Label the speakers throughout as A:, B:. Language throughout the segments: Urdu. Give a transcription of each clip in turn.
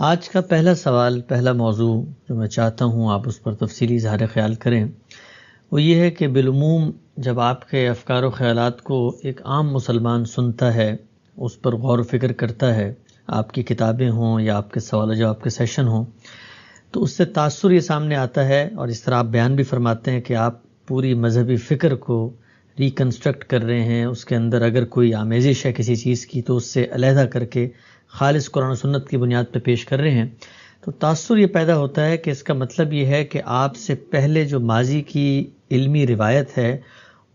A: آج کا پہلا سوال، پہلا موضوع جو میں چاہتا ہوں آپ اس پر تفصیلی اظہار خیال کریں، وہ یہ ہے کہ بالعموم جب آپ کے افکار و خیالات کو ایک عام مسلمان سنتا ہے، اس پر غور و فکر کرتا ہے، آپ کی کتابیں ہوں یا آپ کے سوال و جواب کے سیشن ہوں، تو اس سے تاثر یہ سامنے آتا ہے، اور اس طرح آپ بیان بھی فرماتے ہیں کہ آپ پوری مذہبی فکر کو ریکنسٹرکٹ کر رہے ہیں، اس کے اندر اگر کوئی آمیزش ہے کسی چیز کی تو اس سے علیحدہ کر کے خالص قرآن و سنت کی بنیاد پہ پیش کر رہے ہیں، تو تاثر یہ پیدا ہوتا ہے کہ اس کا مطلب یہ ہے کہ آپ سے پہلے جو ماضی کی علمی روایت ہے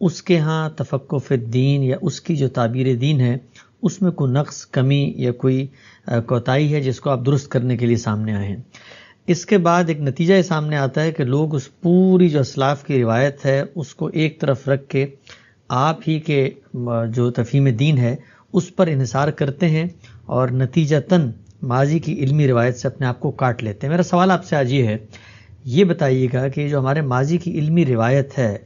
A: اس کے ہاں تفقہ فی الدین یا اس کی جو تعبیر دین ہے اس میں کوئی نقص، کمی یا کوئی کوتاہی ہے جس کو آپ درست کرنے کے لیے سامنے آئے ہیں۔ اس کے بعد ایک نتیجہ یہ سامنے آتا ہے کہ لوگ اس پوری جو اسلاف کی روایت ہے اس کو ایک طرف رکھ کے آپ ہی کے جو تفہیم دین ہے اس پر انحصار کرتے ہیں اور نتیجتاً ماضی کی علمی روایت سے اپنے آپ کو کاٹ لیتے ہیں۔ میرا سوال آپ سے آج یہ ہے، یہ بتائیے گا کہ جو ہمارے ماضی کی علمی روایت ہے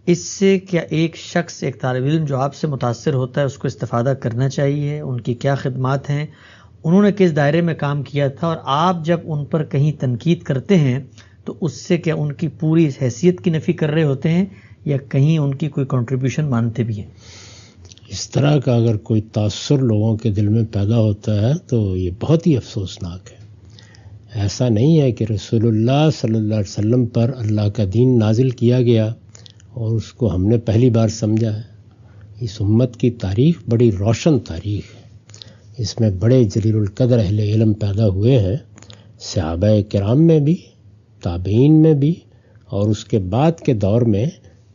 A: اس سے کیا ایک شخص، ایک طالب علم جو آپ سے متاثر ہوتا ہے اس کو استفادہ کرنا چاہیے؟ ان کی کیا خدمات ہیں، انہوں نے کس دائرے میں کام کیا تھا، اور آپ جب ان پر کہیں تنقید کرتے ہیں تو اس سے کیا ان کی پوری حیثیت کی نفی کر رہے ہوتے ہیں یا کہیں ان کی کوئی کنٹریبیوشن مانتے بھی ہیں؟
B: اس طرح کا اگر کوئی تاثر لوگوں کے دل میں پیدا ہوتا ہے تو یہ بہت ہی افسوسناک ہے۔ ایسا نہیں ہے کہ رسول اللہ صلی اللہ علیہ وسلم پر اللہ کا دین نازل کیا گیا اور اس کو ہم نے پہلی بار سمجھا ہے۔ اس امت کی تاریخ بڑی روشن تاریخ ہے، اس میں بڑے جلیل القدر اہل علم پیدا ہوئے ہیں، صحابہ کرام میں بھی، تابعین میں بھی، اور اس کے بعد کے دور میں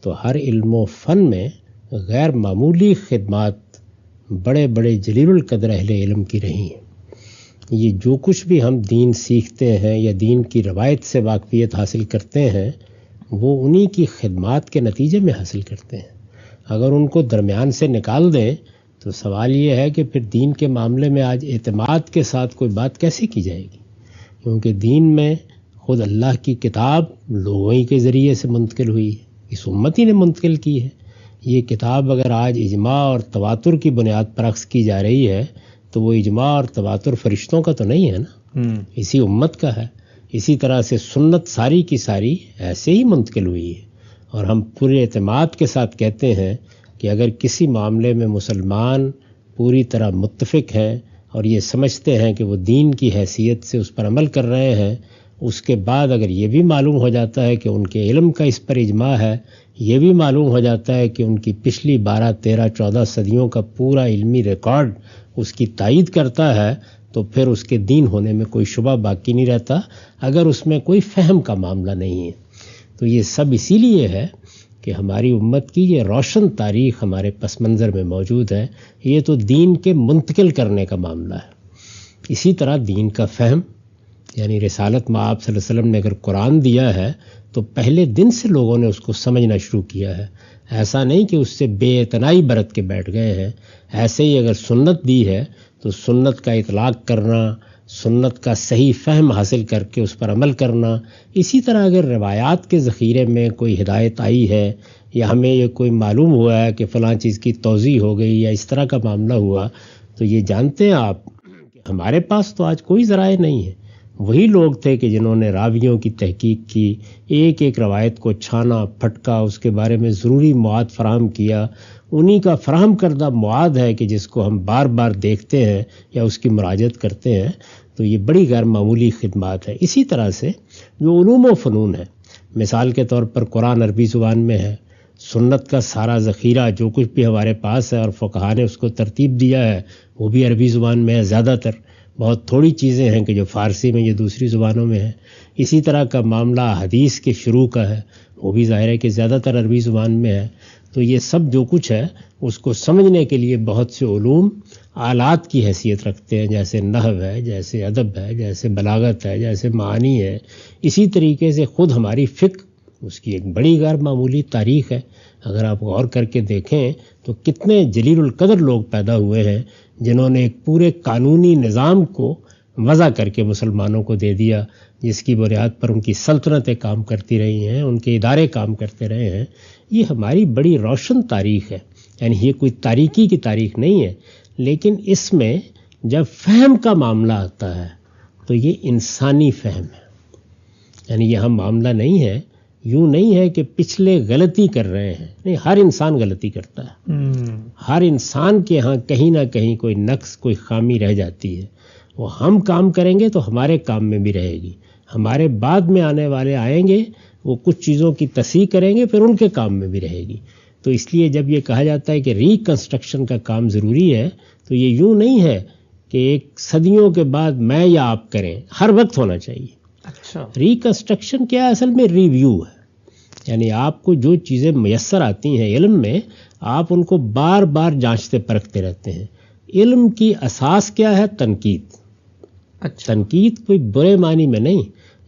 B: تو ہر علم و فن میں غیر معمولی خدمات بڑے بڑے جلیل القدر اہل علم کی رہی ہیں۔ یہ جو کچھ بھی ہم دین سیکھتے ہیں یا دین کی روایت سے واقفیت حاصل کرتے ہیں وہ انہی کی خدمات کے نتیجے میں حاصل کرتے ہیں۔ اگر ان کو درمیان سے نکال دیں تو سوال یہ ہے کہ پھر دین کے معاملے میں آج اعتماد کے ساتھ کوئی بات کیسے کی جائے گی، کیونکہ دین میں خود اللہ کی کتاب لوگوں ہی کے ذریعے سے منتقل ہوئی ہے، اس امت ہی نے منتقل کی ہے۔ یہ کتاب اگر آج اجماع اور تواتر کی بنیاد پر اخذ کی جا رہی ہے تو وہ اجماع اور تواتر فرشتوں کا تو نہیں ہے نا، اسی امت کا ہے۔ اسی طرح سے سنت ساری کی ساری ایسے ہی منتقل ہوئی ہے، اور ہم پورے اعتماد کے ساتھ کہتے ہیں کہ اگر کسی معاملے میں مسلمان پوری طرح متفق ہیں اور یہ سمجھتے ہیں کہ وہ دین کی حیثیت سے اس پر عمل کر رہے ہیں، اس کے بعد اگر یہ بھی معلوم ہو جاتا ہے کہ ان کے علم کا اس پر اجماع ہے، یہ بھی معلوم ہو جاتا ہے کہ ان کی پچھلی 12، 13، 14 صدیوں کا پورا علمی ریکارڈ اس کی تائید کرتا ہے، تو پھر اس کے دین ہونے میں کوئی شبہ باقی نہیں رہتا، اگر اس میں کوئی فہم کا معاملہ نہیں ہے۔ تو یہ سب اسی لیے ہے کہ ہماری امت کی یہ روشن تاریخ ہمارے پس منظر میں موجود ہے۔ یہ تو دین کے منتقل کرنے کا معاملہ ہے۔ اسی طرح دین کا فہم، یعنی رسالت مآب صلی اللہ علیہ وسلم نے اگر قرآن دیا ہے تو پہلے دن سے لوگوں نے اس کو سمجھنا شروع کیا ہے، ایسا نہیں کہ اس سے بے اعتنائی برت کے بیٹھ گئے ہیں۔ ایسے ہی اگر سنت دی ہے تو سنت کا اطلاق کرنا، سنت کا صحیح فہم حاصل کر کے اس پر عمل کرنا۔ اسی طرح اگر روایات کے ذخیرے میں کوئی ہدایت آئی ہے یا ہمیں یہ کوئی معلوم ہوا ہے کہ فلاں چیز کی توضیح ہو گئی یا اس طرح کا معاملہ ہوا، تو یہ جانتے ہیں آپ کہ ہمارے پاس تو آج کوئی ذرائع نہیں ہے۔ وہی لوگ تھے کہ جنہوں نے راویوں کی تحقیق کی، ایک ایک روایت کو چھانا پھٹکا، اس کے بارے میں ضروری مواد فراہم کیا۔ انہی کا فراہم کردہ مواد ہے کہ جس کو ہم بار بار دیکھتے ہیں یا اس کی مراجعت کرتے ہیں، تو یہ بڑی غیر معمولی خدمات ہے۔ اسی طرح سے جو علوم و فنون ہے، مثال کے طور پر قرآن عربی زبان میں ہے، سنت کا سارا ذخیرہ جو کچھ بھی ہمارے پاس ہے اور فقہا نے اس کو ترتیب دیا ہے وہ بھی عربی زبان میں ہے۔ زیادہ تر بہت تھوڑی چیزیں ہیں کہ جو فارسی میں یا دوسری زبانوں میں ہیں۔ اسی طرح کا معاملہ حدیث کے شروع کا ہے، وہ بھی ظاہر ہے کہ زیادہ تر عربی زبان میں ہے۔ تو یہ سب جو کچھ ہے اس کو سمجھنے کے لیے بہت سے علوم آلات کی حیثیت رکھتے ہیں، جیسے نحو ہے، جیسے ادب ہے، جیسے بلاغت ہے، جیسے معانی ہے۔ اسی طریقے سے خود ہماری فقہ، اس کی ایک بڑی غیر معمولی تاریخ ہے۔ اگر آپ غور کر کے دیکھیں تو کتنے جلیل القدر لوگ پیدا ہوئے ہیں جنہوں نے ایک پورے قانونی نظام کو وضع کر کے مسلمانوں کو دے دیا، جس کی بنیاد پر ان کی سلطنتیں کام کرتی رہی ہیں، ان کے ادارے کام کرتے رہے ہیں۔ یہ ہماری بڑی روشن تاریخ ہے، یعنی یہ کوئی تاریکی کی تاریخ نہیں ہے، لیکن اس میں جب فہم کا معاملہ آتا ہے، تو یہ انسانی فہم ہے. یعنی یہاں معاملہ نہیں ہے، یوں نہیں ہے کہ پچھلے غلطی کر رہے ہیں، نہیں، ہر انسان غلطی کرتا ہے. ہر انسان کے ہاں کہیں نہ کہیں کوئی نقص، کوئی خامی رہ جاتی ہے. وہ ہم کام کریں گے تو ہمارے کام میں بھی رہے گی، ہمارے بعد میں آنے والے آئیں گے وہ کچھ چیزوں کی تصحیح کریں گے، پھر ان کے کام میں بھی رہے گی. تو اس لیے جب یہ کہا جاتا ہے کہ ریکنسٹرکشن کا کام ضروری ہے، تو یہ یوں نہیں ہے کہ ایک صدیوں کے بعد میں یا آپ کریں، ہر وقت ہونا چاہیے.
A: اچھا،
B: ریکنسٹرکشن کیا اصل میں ریویو ہے. یعنی آپ کو جو چیزیں میسر آتی ہیں علم میں، آپ ان کو بار بار جانچتے پرکھتے رہتے ہیں. علم کی اساس کیا ہے؟ تنقید.
A: اچھا،
B: تنقید کوئی برے معنی میں نہیں،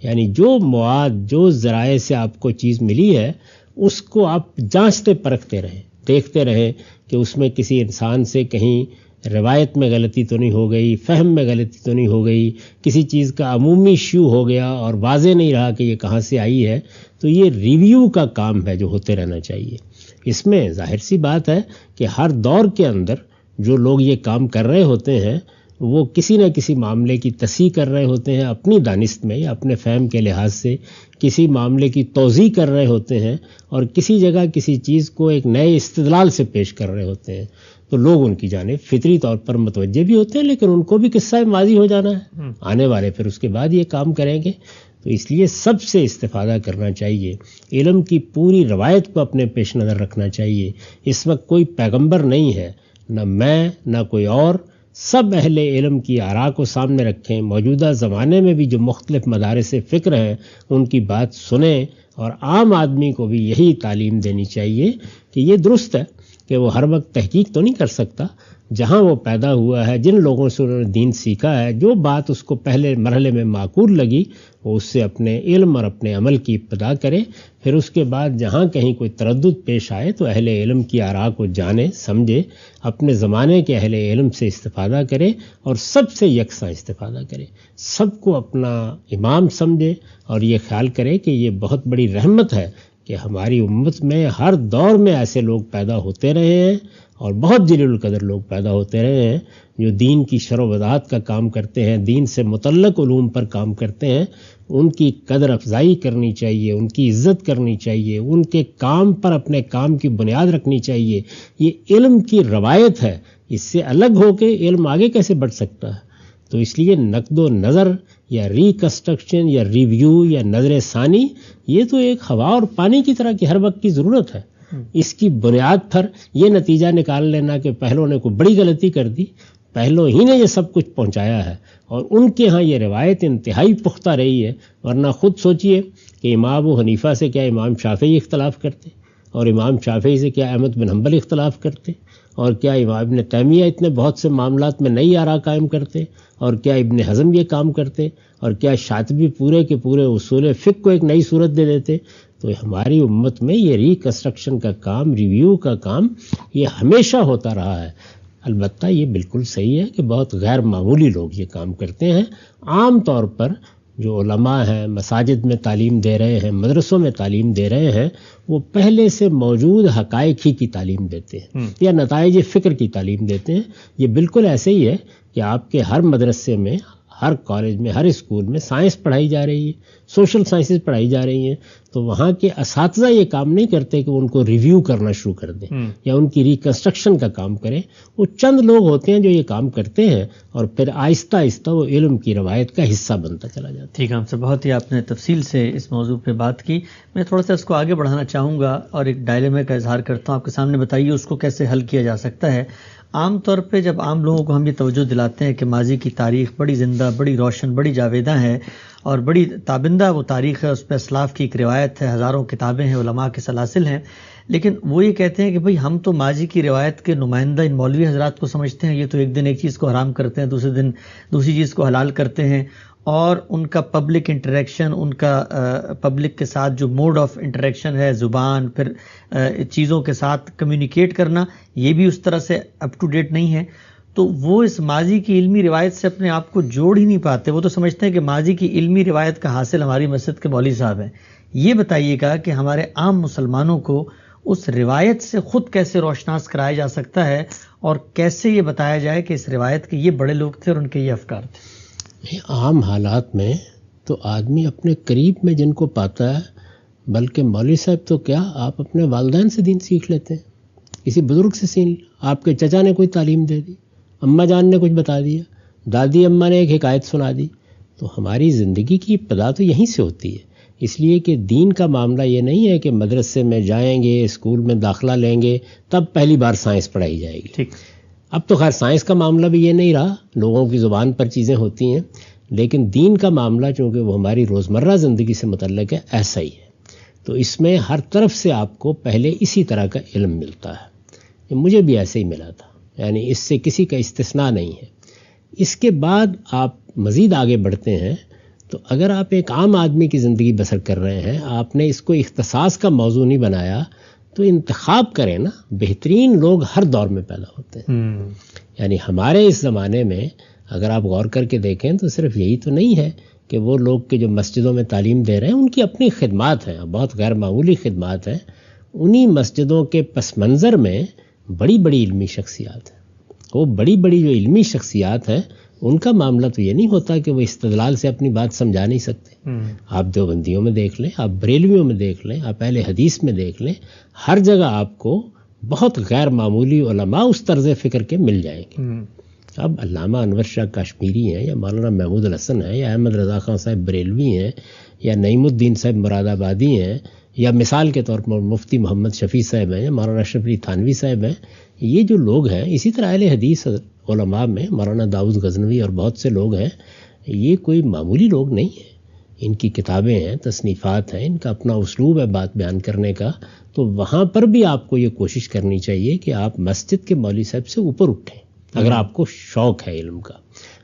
B: یعنی جو مواد، جو ذرائع سے آپ کو چیز ملی ہے اس کو آپ جانچتے پرکھتے رہیں، دیکھتے رہیں کہ اس میں کسی انسان سے کہیں روایت میں غلطی تو نہیں ہو گئی، فہم میں غلطی تو نہیں ہو گئی، کسی چیز کا عمومی شیوع ہو گیا اور واضح نہیں رہا کہ یہ کہاں سے آئی ہے. تو یہ ریویو کا کام ہے جو ہوتے رہنا چاہیے. اس میں ظاہر سی بات ہے کہ ہر دور کے اندر جو لوگ یہ کام کر رہے ہوتے ہیں وہ کسی نہ کسی معاملے کی تصحیح کر رہے ہوتے ہیں اپنی دانست میں یا اپنے فہم کے لحاظ سے، کسی معاملے کی توضیح کر رہے ہوتے ہیں اور کسی جگہ کسی چیز کو ایک نئے استدلال سے پیش کر رہے ہوتے ہیں. تو لوگ ان کی جانب فطری طور پر متوجہ بھی ہوتے ہیں، لیکن ان کو بھی قصہ ماضی ہو جانا ہے، آنے والے پھر اس کے بعد یہ کام کریں گے. تو اس لیے سب سے استفادہ کرنا چاہیے، علم کی پوری روایت کو اپنے پیش نظر رکھنا چاہیے. اس وقت کوئی پیغمبر نہیں ہے، نہ میں نہ کوئی اور، سب اہل علم کی آراء کو سامنے رکھیں. موجودہ زمانے میں بھی جو مختلف مدارس فکر ہیں ان کی بات سنیں، اور عام آدمی کو بھی یہی تعلیم دینی چاہیے کہ یہ درست ہے کہ وہ ہر وقت تحقیق تو نہیں کر سکتا. جہاں وہ پیدا ہوا ہے، جن لوگوں سے انہوں نے دین سیکھا ہے، جو بات اس کو پہلے مرحلے میں معقول لگی وہ اس سے اپنے علم اور اپنے عمل کی ابتدا کرے. پھر اس کے بعد جہاں کہیں کوئی تردد پیش آئے تو اہل علم کی آراء کو جانے، سمجھے، اپنے زمانے کے اہل علم سے استفادہ کرے اور سب سے یکساں استفادہ کرے، سب کو اپنا امام سمجھے اور یہ خیال کرے کہ یہ بہت بڑی رحمت ہے کہ ہماری امت میں ہر دور میں ایسے لوگ پیدا ہوتے رہے ہیں اور بہت جلیل القدر لوگ پیدا ہوتے رہے ہیں جو دین کی شرح و وضاحت کا کام کرتے ہیں، دین سے متعلق علوم پر کام کرتے ہیں. ان کی قدر افزائی کرنی چاہیے، ان کی عزت کرنی چاہیے، ان کے کام پر اپنے کام کی بنیاد رکھنی چاہیے. یہ علم کی روایت ہے، اس سے الگ ہو کے علم آگے کیسے بڑھ سکتا ہے؟ تو اس لیے نقد و نظر یا ریکنسٹرکشن یا ریویو یا نظر ثانی یہ تو ایک ہوا اور پانی کی طرح کی ہر وقت کی ضرورت ہے. اس کی بنیاد پر یہ نتیجہ نکال لینا کہ پہلوں نے کوئی بڑی غلطی کر دی، پہلوں ہی نے یہ سب کچھ پہنچایا ہے اور ان کے ہاں یہ روایت انتہائی پختہ رہی ہے. ورنہ خود سوچئے کہ امام ابو حنیفہ سے کیا امام شافعی اختلاف کرتے، اور امام شافعی سے کیا احمد بن حنبل اختلاف کرتے، اور کیا امام ابن تیمیہ اتنے بہت سے معاملات میں نئی آراء قائم کرتے، اور کیا ابن حزم یہ کام کرتے، اور کیا شاطبی پورے کے پورے اصول فقہ کو ایک نئی صورت دے دیتے. تو ہماری امت میں یہ ریکنسٹرکشن کا کام، ریویو کا کام، یہ ہمیشہ ہوتا رہا ہے. البتہ یہ بالکل صحیح ہے کہ بہت غیر معمولی لوگ یہ کام کرتے ہیں. عام طور پر جو علماء ہیں، مساجد میں تعلیم دے رہے ہیں، مدرسوں میں تعلیم دے رہے ہیں، وہ پہلے سے موجود حقائق ہی کی تعلیم دیتے ہیں یا نتائج فکر کی تعلیم دیتے ہیں. یہ بالکل ایسے ہی ہے کہ آپ کے ہر مدرسے میں، ہر کالج میں، ہر اسکول میں سائنس پڑھائی جا رہی ہے، سوشل سائنسز پڑھائی جا رہی ہیں، تو وہاں کے اساتذہ یہ کام نہیں کرتے کہ ان کو ریویو کرنا شروع کر دیں یا ان کی ریکنسٹرکشن کا کام کریں. وہ چند لوگ ہوتے ہیں جو یہ کام کرتے ہیں اور پھر آہستہ آہستہ وہ علم کی روایت کا حصہ بنتا چلا جاتا ہے.
A: ٹھیک ہے، ہم سے بہت ہی آپ نے تفصیل سے اس موضوع پہ بات کی. میں تھوڑا سا اس کو آگے بڑھانا چاہوں گا اور ایک ڈائلیما کا اظہار کرتا ہوں آپ کے سامنے. بتائیے اس کو کیسے حل کیا جا سکتا ہے. عام طور پہ جب عام لوگوں کو ہم یہ توجہ دلاتے ہیں کہ ماضی کی تاریخ بڑی زندہ، بڑی روشن، بڑی جاویدہ ہے اور بڑی تابندہ وہ تاریخ ہے، اس پہ اسلاف کی ایک روایت ہے، ہزاروں کتابیں ہیں، علماء کے سلاسل ہیں، لیکن وہ یہ کہتے ہیں کہ بھئی ہم تو ماضی کی روایت کے نمائندہ ان مولوی حضرات کو سمجھتے ہیں، یہ تو ایک دن ایک چیز کو حرام کرتے ہیں، دوسرے دن دوسری چیز کو حلال کرتے ہیں، اور ان کا پبلک انٹریکشن، ان کا پبلک کے ساتھ جو موڈ آف انٹریکشن ہے، زبان، پھر چیزوں کے ساتھ کمیونیکیٹ کرنا، یہ بھی اس طرح سے اپ ٹو ڈیٹ نہیں ہے. تو وہ اس ماضی کی علمی روایت سے اپنے آپ کو جوڑ ہی نہیں پاتے. وہ تو سمجھتے ہیں کہ ماضی کی علمی روایت کا حاصل ہماری مسجد کے مولوی صاحب ہیں. یہ بتائیے گا کہ ہمارے عام مسلمانوں کو اس روایت سے خود کیسے روشناس کرایا جا سکتا ہے اور کیسے یہ بتایا جائے کہ اس روایت کے یہ بڑے لوگ تھے اور ان کے یہ افکار تھے.
B: عام حالات میں تو آدمی اپنے قریب میں جن کو پاتا ہے، بلکہ مولوی صاحب تو کیا، آپ اپنے والدین سے دین سیکھ لیتے ہیں، کسی بزرگ سے سیکھ، آپ کے چچا نے کوئی تعلیم دے دی، اماں جان نے کچھ بتا دیا، دادی اماں نے ایک حکایت سنا دی. تو ہماری زندگی کی ابتدا تو یہیں سے ہوتی ہے. اس لیے کہ دین کا معاملہ یہ نہیں ہے کہ مدرسے میں جائیں گے، اسکول میں داخلہ لیں گے، تب پہلی بار سائنس پڑھائی جائے گی.
A: ٹھیک.
B: اب تو خیر سائنس کا معاملہ بھی یہ نہیں رہا، لوگوں کی زبان پر چیزیں ہوتی ہیں، لیکن دین کا معاملہ چونکہ وہ ہماری روزمرہ زندگی سے متعلق ہے، ایسا ہی ہے. تو اس میں ہر طرف سے آپ کو پہلے اسی طرح کا علم ملتا ہے. مجھے بھی ایسے ہی ملا تھا، یعنی اس سے کسی کا استثناء نہیں ہے. اس کے بعد آپ مزید آگے بڑھتے ہیں تو اگر آپ ایک عام آدمی کی زندگی بسر کر رہے ہیں، آپ نے اس کو اختصاص کا موضوع نہیں بنایا، تو انتخاب کریں نا. بہترین لوگ ہر دور میں پیدا ہوتے ہیں. یعنی ہمارے اس زمانے میں اگر آپ غور کر کے دیکھیں تو صرف یہی تو نہیں ہے کہ وہ لوگ کہ جو مسجدوں میں تعلیم دے رہے ہیں ان کی اپنی خدمات ہیں، بہت غیر معمولی خدمات ہیں. انہی مسجدوں کے پس منظر میں بڑی بڑی علمی شخصیات ہیں. وہ بڑی بڑی جو علمی شخصیات ہیں ان کا معاملہ تو یہ نہیں ہوتا کہ وہ استدلال سے اپنی بات سمجھا نہیں سکتے. آپ دیوبندیوں میں دیکھ لیں، آپ بریلویوں میں دیکھ لیں، آپ اہل حدیث میں دیکھ لیں، ہر جگہ آپ کو بہت غیر معمولی علماء اس طرز فکر کے مل جائیں گے. اب علامہ انور شاہ کاشمیری ہیں، یا مولانا محمود الحسن ہیں، یا احمد رضا خان صاحب بریلوی ہیں، یا نعیم الدین صاحب مراد آبادی ہیں، یا مثال کے طور پر مفتی محمد شفیع صاحب ہیں، یا مولانا اشرف علی تھانوی صاحب ہیں. یہ جو لوگ ہیں، اسی طرح اہل حدیث علماء میں مولانا داؤد غزنوی اور بہت سے لوگ ہیں. یہ کوئی معمولی لوگ نہیں ہیں. ان کی کتابیں ہیں، تصنیفات ہیں، ان کا اپنا اسلوب ہے بات بیان کرنے کا. تو وہاں پر بھی آپ کو یہ کوشش کرنی چاہیے کہ آپ مسجد کے مولوی صاحب سے اوپر اٹھیں اگر آپ کو شوق ہے علم کا.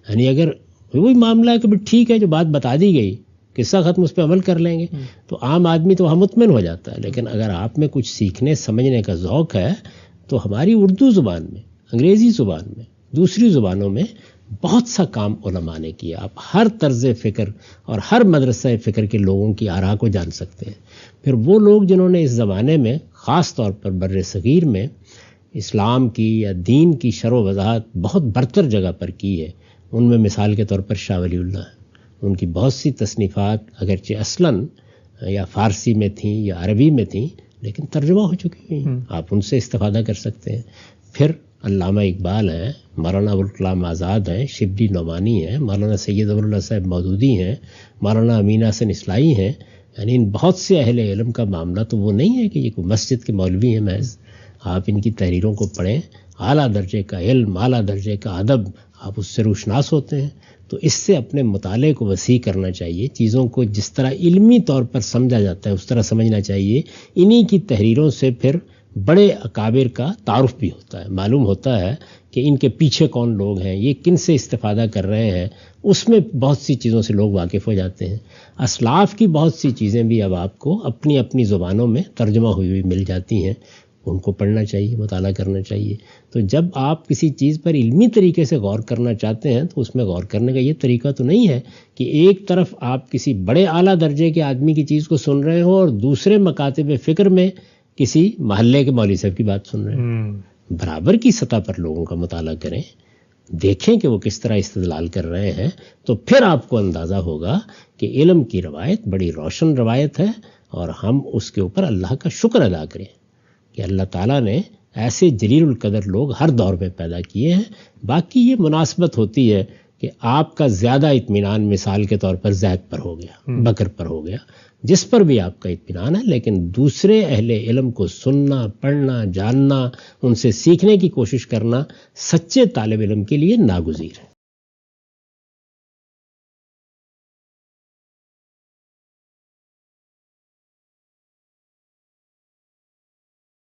B: یعنی اگر وہی معاملہ ہے کہ ٹھیک ہے جو بات بتا دی گئی، قصہ ختم، اس پہ عمل کر لیں گے، تو عام آدمی تو وہاں مطمئن ہو جاتا ہے. لیکن اگر آپ میں کچھ سیکھنے سمجھنے کا ذوق ہے تو ہماری اردو زبان میں، انگریزی زبان میں، دوسری زبانوں میں بہت سا کام علماء نے کیا. آپ ہر طرز فکر اور ہر مدرسہ فکر کے لوگوں کی آراء کو جان سکتے ہیں. پھر وہ لوگ جنہوں نے اس زمانے میں خاص طور پر بر صغیر میں اسلام کی یا دین کی شرح و وضاحت بہت برتر جگہ پر کی ہے، ان میں مثال کے طور پر شاہ ولی اللہ ہیں. ان کی بہت سی تصنیفات اگرچہ اصلاً یا فارسی میں تھیں یا عربی میں تھیں لیکن ترجمہ ہو چکی ہیں، آپ ان سے استفادہ کر سکتے ہیں. پھر علامہ اقبال ہیں، مولانا ابوالکلام آزاد ہیں، شبلی نعمانی ہیں، مولانا سید ابواللہ صاحب مودودی ہیں، مولانا امین حسن اصلاحی ہیں. یعنی ان بہت سے اہل علم کا معاملہ تو وہ نہیں ہے کہ یہ کوئی مسجد کے مولوی ہیں محض. آپ ان کی تحریروں کو پڑھیں، اعلیٰ درجے کا علم، اعلیٰ درجے کا ادب، آپ اس سے روشناس ہوتے ہیں. تو اس سے اپنے مطالعے کو وسیع کرنا چاہیے. چیزوں کو جس طرح علمی طور پر سمجھا جاتا ہے اس طرح سمجھنا چاہیے. انہی کی تحریروں سے پھر بڑے اکابر کا تعارف بھی ہوتا ہے، معلوم ہوتا ہے کہ ان کے پیچھے کون لوگ ہیں، یہ کن سے استفادہ کر رہے ہیں. اس میں بہت سی چیزوں سے لوگ واقف ہو جاتے ہیں. اسلاف کی بہت سی چیزیں بھی اب آپ کو اپنی اپنی زبانوں میں ترجمہ ہوئی ہوئی مل جاتی ہیں. ان کو پڑھنا چاہیے، مطالعہ کرنا چاہیے. تو جب آپ کسی چیز پر علمی طریقے سے غور کرنا چاہتے ہیں تو اس میں غور کرنے کا یہ طریقہ تو نہیں ہے کہ ایک طرف آپ کسی بڑے اعلیٰ درجے کے آدمی کی چیز کو سن رہے ہو اور دوسرے مکاتب فکر میں کسی محلے کے مولوی صاحب کی بات سن رہے ہیں. برابر کی سطح پر لوگوں کا مطالعہ کریں، دیکھیں کہ وہ کس طرح استدلال کر رہے ہیں، تو پھر آپ کو اندازہ ہوگا کہ علم کی روایت بڑی روشن روایت ہے. اور ہم اس کے اوپر اللہ کا شکر ادا کریں کہ اللہ تعالیٰ نے ایسے جلیل القدر لوگ ہر دور میں پیدا کیے ہیں. باقی یہ مناسبت ہوتی ہے کہ آپ کا زیادہ اطمینان مثال کے طور پر زید پر ہو گیا، بکر پر ہو گیا، جس پر بھی آپ کا اطمینان ہے. لیکن دوسرے اہل علم کو سننا، پڑھنا، جاننا، ان سے سیکھنے کی کوشش کرنا سچے طالب علم کے لیے ناگزیر ہے.